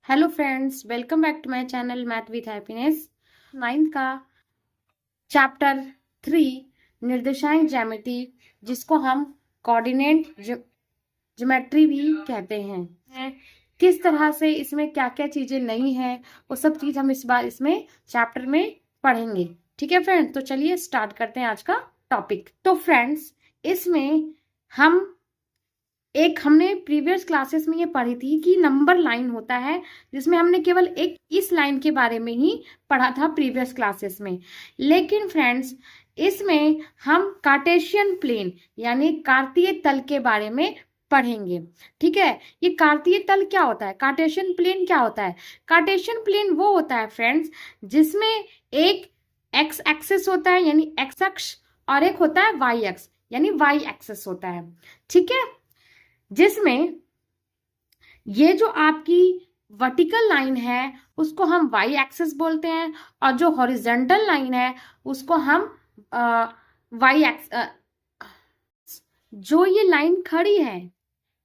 Hello friends, welcome back to my channel math with happiness. Ninth का chapter 3 निर्देशांक ज्यामिति, जिसको हम कोऑर्डिनेट ज्योमेट्री भी कहते हैं। किस तरह से इसमें क्या क्या चीजें नहीं है, वो सब चीज हम इस बार इसमें चैप्टर में पढ़ेंगे। ठीक है फ्रेंड्स, तो चलिए स्टार्ट करते हैं आज का टॉपिक। तो फ्रेंड्स, इसमें हमने प्रीवियस क्लासेस में ये पढ़ी थी कि नंबर लाइन होता है, जिसमें हमने केवल एक इस लाइन के बारे में ही पढ़ा था प्रीवियस क्लासेस में। लेकिन फ्रेंड्स, इसमें हम कार्टेशियन प्लेन यानी कार्तीय तल के बारे में पढ़ेंगे। ठीक है, ये कार्तीय तल क्या होता है, कार्टेशियन प्लेन क्या होता है? कार्टेशियन प्लेन वो होता है फ्रेंड्स जिसमें एक एक्स एक्सिस होता है यानी एक्स अक्ष, और एक होता है वाई अक्ष यानी वाई एक्सिस होता है। ठीक है, जिसमें ये जो आपकी वर्टिकल लाइन है उसको हम वाई एक्सिस बोलते हैं, और जो हॉरिजॉन्टल लाइन है उसको हम वाई एक्स जो ये लाइन खड़ी है,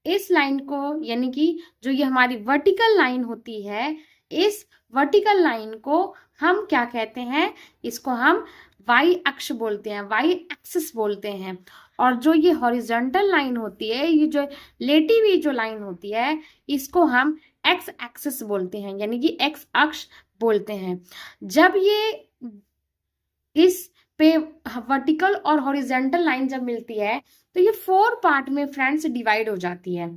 इस लाइन को यानी कि जो ये हमारी वर्टिकल लाइन होती है, इस वर्टिकल लाइन को हम क्या कहते हैं? इसको हम वाई अक्ष बोलते हैं, वाई एक्सिस बोलते हैं। और जो ये हॉरिजॉन्टल लाइन होती है, ये जो लेटी हुई जो लाइन होती है, इसको हम एक्स एक्सिस बोलते हैं यानी कि एक्स अक्ष बोलते हैं। जब ये इस पे वर्टिकल और हॉरिजॉन्टल लाइन जब मिलती है तो ये 4 पार्ट में फ्रेंड्स डिवाइड हो जाती है।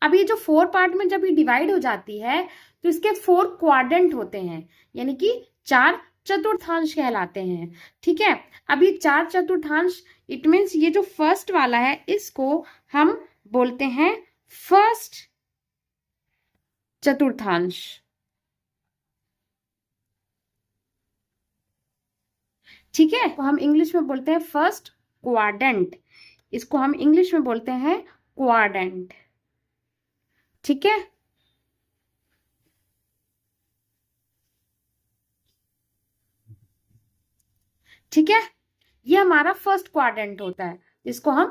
अब ये जो 4 पार्ट में जब ये डिवाइड हो जाती है तो इसके 4 क्वाड्रेंट होते हैं यानी कि 4 चतुर्थांश कहलाते हैं। ठीक है, अब ये 4 चतुर्थांश, इट मीन्स ये जो फर्स्ट वाला है इसको हम बोलते हैं फर्स्ट चतुर्थांश। ठीक है, तो हम इंग्लिश में बोलते हैं फर्स्ट क्वाड्रेंट, इसको हम इंग्लिश में बोलते हैं क्वाड्रेंट। ठीक है, ठीक है, ये हमारा फर्स्ट क्वाड्रेंट होता है जिसको हम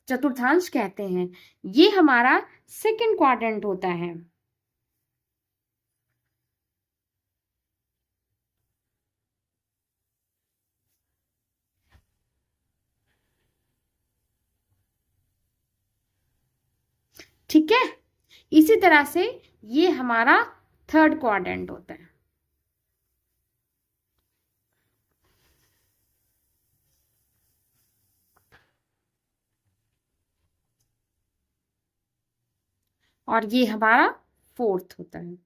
चतुर्थांश कहते हैं। ये हमारा सेकंड क्वाड्रेंट होता है। ठीक है, इसी तरह से ये हमारा थर्ड क्वाड्रेंट होता है। और ये हमारा फोर्थ होता है।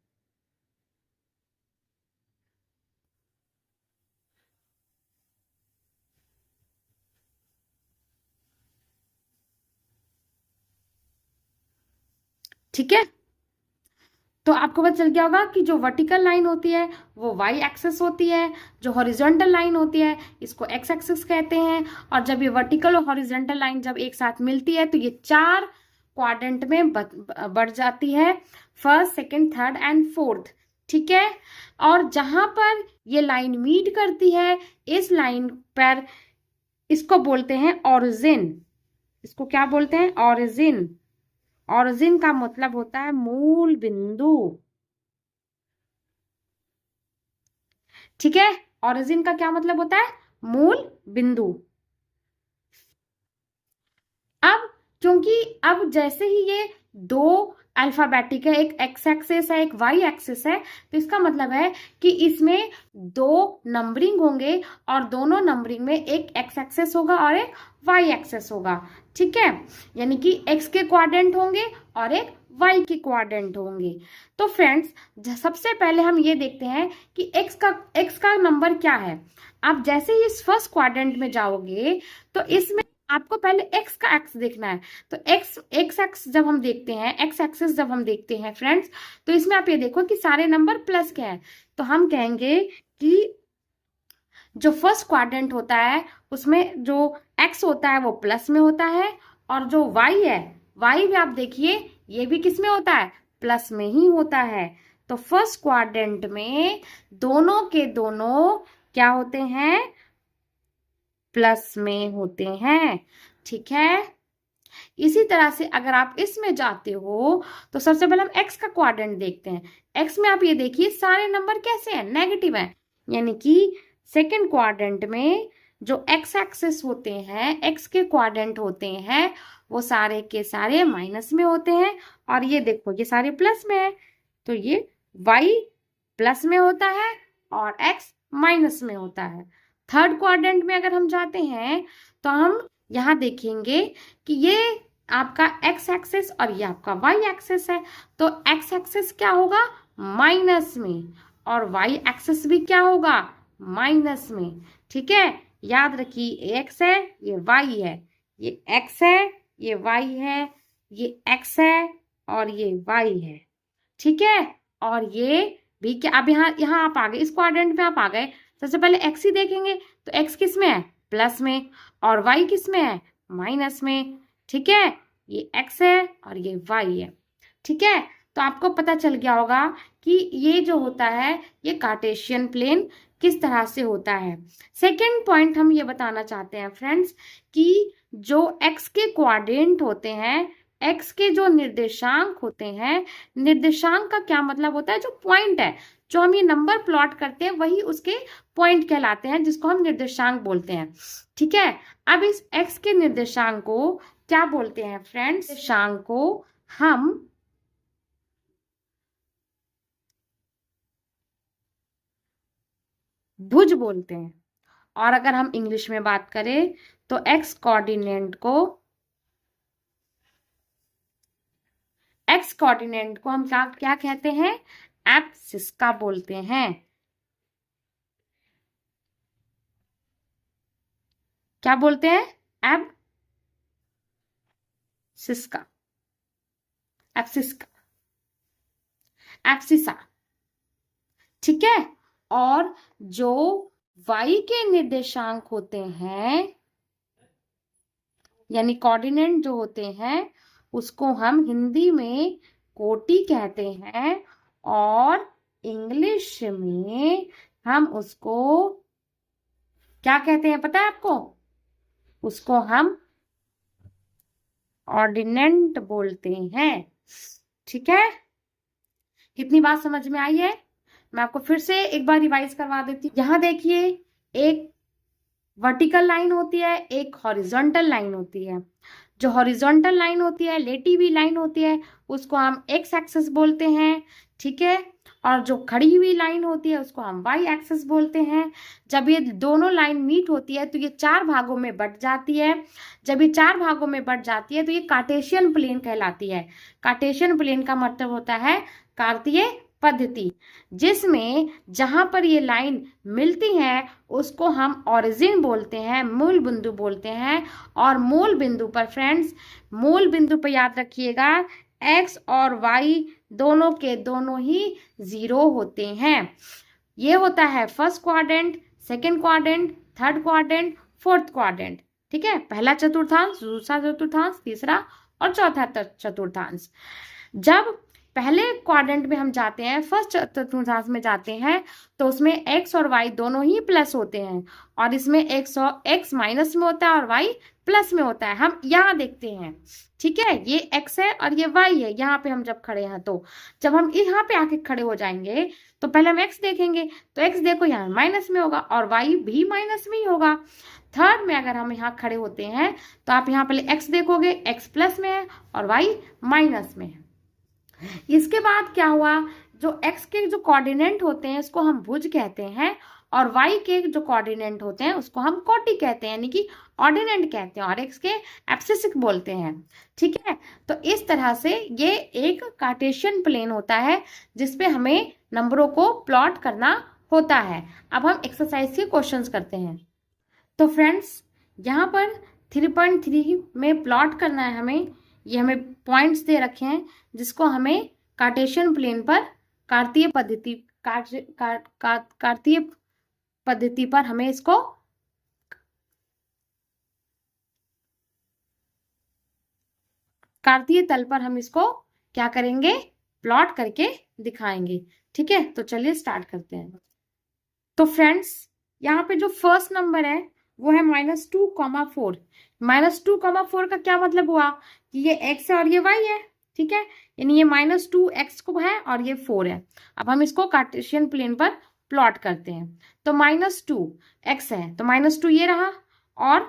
ठीक है, तो आपको पता चल गया होगा कि जो वर्टिकल लाइन होती है वो वाई एक्सिस होती है, जो हॉरिजॉन्टल लाइन होती है इसको एक्स एक्सिस कहते हैं। और जब ये वर्टिकल और हॉरिजॉन्टल लाइन जब एक साथ मिलती है तो ये 4 क्वाड्रेंट में बढ़ जाती है, first second third and fourth. ठीक है, और जहां पर ये लाइन मीट करती है, इस लाइन पर इसको बोलते हैं ऑरिजिन। इसको क्या बोलते हैं? ऑरिजिन। ऑरिजिन का मतलब होता है मूल बिंदु। ठीक है, ऑरिजिन का क्या मतलब होता है? मूल बिंदु। अब क्योंकि अब जैसे ही ये दो अल्फाबेटिक है, एक एक्स एक्सिस है एक वाई एक्सिस है, तो इसका मतलब है कि इसमें 2 नंबरिंग होंगे और दोनों नंबरिंग में एक एक्स एक्सिस होगा और एक वाई एक्सिस होगा। ठीक है, यानी कि एक्स के क्वाड्रेंट होंगे और एक वाई के क्वाड्रेंट होंगे। तो फ्रेंड्स, सबसे पहले हम ये देखते हैं कि एक्स का नंबर क्या है। आप जैसे ही इस फर्स्ट क्वाड्रेंट में जाओगे तो इसमें आपको पहले एक्स का एक्स देखना है। तो एक्स एक्स जब हम देखते हैं, एक्स एक्सिस जब हम देखते हैं फ्रेंड्स, तो इसमें आप ये देखो कि सारे नंबर प्लस के हैं। तो हम कहेंगे कि जो फर्स्ट क्वाड्रेंट होता है उसमें जो एक्स होता है वो प्लस में होता है, और जो वाई है, वाई भी आप देखिए ये भी किस में होता है? प्लस में ही होता है। तो फर्स्ट क्वाड्रेंट में दोनों के दोनों क्या होते हैं? प्लस में होते हैं। ठीक है, इसी तरह से अगर आप इसमें जाते हो तो सबसे पहले हम एक्स का क्वाड्रेंट देखते हैं। एक्स में आप ये देखिए सारे नंबर कैसे हैं, नेगेटिव हैं, यानी कि सेकेंड क्वाड्रेंट में जो एक्स एक्सिस होते हैं, एक्स के क्वाड्रेंट होते हैं, वो सारे के सारे माइनस में होते हैं। और ये देखो ये सारे प्लस में है, तो ये वाई प्लस में होता है और एक्स माइनस में होता है। थर्ड क्वाड्रेंट में अगर हम जाते हैं तो हम यहाँ देखेंगे कि ये आपका एक्स एक्सिस और ये आपका वाई एक्सिस है, तो एक्स एक्सिस क्या होगा, माइनस में, और वाई एक्सिस भी क्या होगा, माइनस में। ठीक है, याद रखिए ये एक्स है, ये वाई है, ये एक्स है, ये वाई है, ये एक्स है और ये वाई है। ठीक है, और ये भी क्या, अब यहाँ आप आ गए, इस क्वाड्रेंट में आप आ गए। सबसे पहले एक्स ही देखेंगे, तो एक्स किस में है, प्लस में, और वाई किस में है, माइनस में। ठीक है, ये एक्स है और ये वाई है। ठीक है, तो आपको पता चल गया होगा कि ये जो होता है ये कार्टेशियन प्लेन किस तरह से होता है। सेकेंड पॉइंट हम ये बताना चाहते हैं फ्रेंड्स कि जो एक्स के क्वाड्रेंट होते हैं, एक्स के जो निर्देशांक होते हैं, निर्देशांक का क्या मतलब होता है, जो पॉइंट है, जो हम ये नंबर प्लॉट करते हैं वही उसके पॉइंट कहलाते हैं, जिसको हम निर्देशांक बोलते हैं। ठीक है, अब इस एक्स के निर्देशांक को क्या बोलते हैं फ्रेंड्स, निर्देशांक को हम भुज बोलते हैं। और अगर हम इंग्लिश में बात करें तो एक्स कोऑर्डिनेट को हम क्या क्या कहते हैं, एब्सिस का बोलते हैं। क्या बोलते हैं, एब्सिसा, एब्सिसा। ठीक है, और जो y के निर्देशांक होते हैं, यानी कोऑर्डिनेट जो होते हैं, उसको हम हिंदी में कोटि कहते हैं और इंग्लिश में हम उसको क्या कहते हैं पता है आपको, उसको हम ऑर्डिनेंट बोलते हैं। ठीक है, कितनी बात समझ में आई है, मैं आपको फिर से एक बार रिवाइज करवा देती हूँ। यहाँ देखिए एक वर्टिकल लाइन होती है, एक हॉरिजॉन्टल लाइन होती है। जो हॉरिजॉन्टल लाइन होती है, लेटी हुई लाइन होती है, उसको हम एक्स एक्सिस बोलते हैं। ठीक है, और जो खड़ी हुई लाइन होती है उसको हम वाई एक्सिस बोलते हैं। जब ये दोनों लाइन मीट होती है तो ये चार भागों में बट जाती है। जब ये चार भागों में बट जाती है तो ये कार्टेशियन प्लेन कहलाती है। कार्टेशियन प्लेन का मतलब होता है कार्तीय पद्धति, जिसमें जहां पर ये लाइन मिलती है उसको हम ओरिजिन बोलते हैं, मूल बिंदु बोलते हैं। और मूल बिंदु पर फ्रेंड्स, मूल बिंदु पर याद रखिएगा एक्स और वाई दोनों के दोनों ही 0 होते हैं। ये होता है first quadrant, second quadrant, third quadrant, fourth quadrant. ठीक है, पहला चतुर्थांश, दूसरा चतुर्थांश, तीसरा और चौथा चतुर्थांश। जब पहले क्वाड्रेंट में हम जाते हैं, फर्स्ट चतुर्थांश में जाते हैं, तो उसमें एक्स और वाई दोनों ही प्लस होते हैं, और इसमें एक्स माइनस में होता है और वाई प्लस में होता है। हम यहाँ देखते हैं, ठीक है, ये एक्स है और ये वाई है। यहाँ पे हम जब खड़े हैं, तो जब हम यहाँ पे आके खड़े हो जाएंगे तो पहले हम एक्स देखेंगे, तो एक्स देखो यहाँ माइनस में होगा और वाई भी माइनस में ही होगा। थर्ड में अगर हम यहाँ खड़े होते हैं तो आप यहाँ पहले एक्स देखोगे, एक्स प्लस में है और वाई माइनस में है। इसके बाद क्या हुआ, जो x के जो कोऑर्डिनेट होते हैं उसको हम भुज कहते हैं, और y के जो कोऑर्डिनेट होते हैं उसको हम कोटि कहते हैं, यानी कि ऑर्डिनेट कहते हैं, और x के एब्सिस बोलते हैं। ठीक है, तो इस तरह से ये एक कार्टेशियन प्लेन होता है जिसपे हमें नंबरों को प्लॉट करना होता है। अब हम एक्सरसाइज के क्वेश्चंस करते हैं। तो फ्रेंड्स यहाँ पर 3.3 में प्लॉट करना है हमें। ये हमें पॉइंट्स दे रखे हैं जिसको हमें कार्टेशियन प्लेन पर कार्तीय पद्धति पर हमें इसको कार्तीय तल पर हम इसको क्या करेंगे, प्लॉट करके दिखाएंगे। ठीक है, तो चलिए स्टार्ट करते हैं। तो फ्रेंड्स यहाँ पे जो फर्स्ट नंबर है वो है -2, -2, 4 का क्या मतलब हुआ कि ये x है और ये y है, ठीक है। यानी ये -2x को है और ये 4 है। अब हम इसको कार्टेशियन प्लेन पर प्लॉट करते हैं। तो -2x है तो -2 ये रहा, और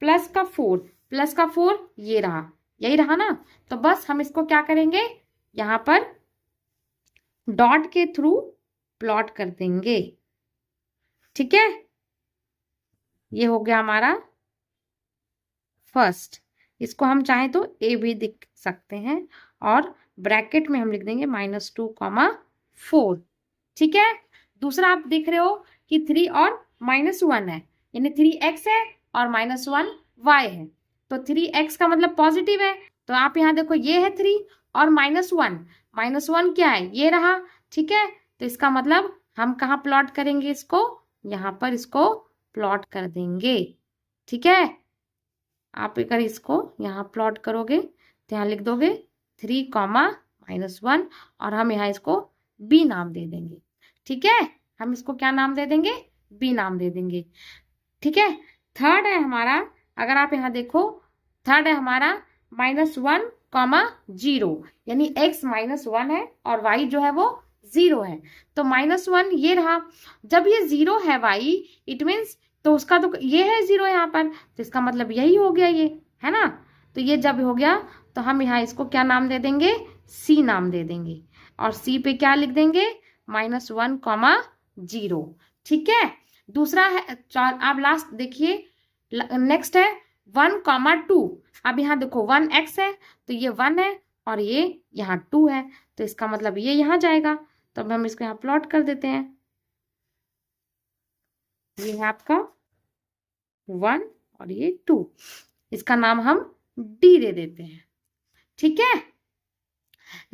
+4 ये रहा, यही रहा ना। तो बस हम इसको क्या करेंगे, यहाँ पर डॉट के थ्रू प्लॉट कर देंगे, ठीक है। ये हो गया हमारा फर्स्ट। इसको हम चाहें तो ए भी लिख सकते हैं, और ब्रैकेट में हम लिख देंगे -2, 4, ठीक है। दूसरा आप देख रहे हो कि 3 और -1 है, यानी 3x है और -1 y है। तो 3x का मतलब पॉजिटिव है, तो आप यहाँ देखो ये है 3 और -1 क्या है, ये रहा, ठीक है। तो इसका मतलब हम कहाँ प्लॉट करेंगे इसको, यहाँ पर इसको प्लॉट कर देंगे, ठीक है। आप अगर इसको यहाँ प्लॉट करोगे तो यहाँ लिख दोगे 3, -1, और हम यहाँ इसको b नाम दे देंगे, ठीक है। हम इसको क्या नाम दे देंगे, b नाम दे देंगे, ठीक है। थर्ड है हमारा, अगर आप यहाँ देखो, थर्ड है हमारा -1, 0, यानी x -1 है और y जो है वो 0 है। तो -1 ये रहा, जब ये 0 है y, इट मीन्स तो उसका तो ये है 0 यहाँ पर, तो इसका मतलब यही हो गया, ये है ना। तो ये जब हो गया तो हम यहाँ इसको क्या नाम दे देंगे, c नाम दे देंगे, और c पे क्या लिख देंगे, -1, 0, ठीक है। दूसरा है, आप लास्ट देखिए, नेक्स्ट है 1, 2। अब यहाँ देखो 1x है तो ये 1 है और ये यहाँ 2 है, तो इसका मतलब ये यहाँ जाएगा। तो अब हम इसको यहाँ प्लॉट कर देते हैं। ये है आपका 1 और ये 2, इसका नाम हम d दे देते हैं, ठीक है।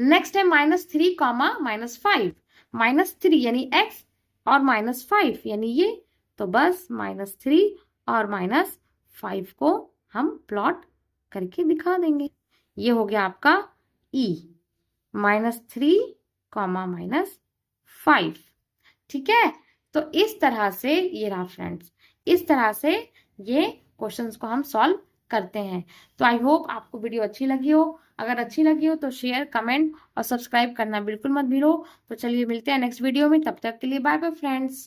नेक्स्ट है -3, -5, -3 यानी x और -5 यानी ये, तो बस -3 और -5 को हम प्लॉट करके दिखा देंगे। ये हो गया आपका e, -3, -5, ठीक है। तो इस तरह से ये रहा फ्रेंड्स, इस तरह से ये क्वेश्चंस को हम सॉल्व करते हैं। तो आई होप आपको वीडियो अच्छी लगी हो। अगर अच्छी लगी हो तो शेयर, कमेंट और सब्सक्राइब करना बिल्कुल मत भूलो। तो चलिए मिलते हैं नेक्स्ट वीडियो में, तब तक के लिए बाय बाय फ्रेंड्स।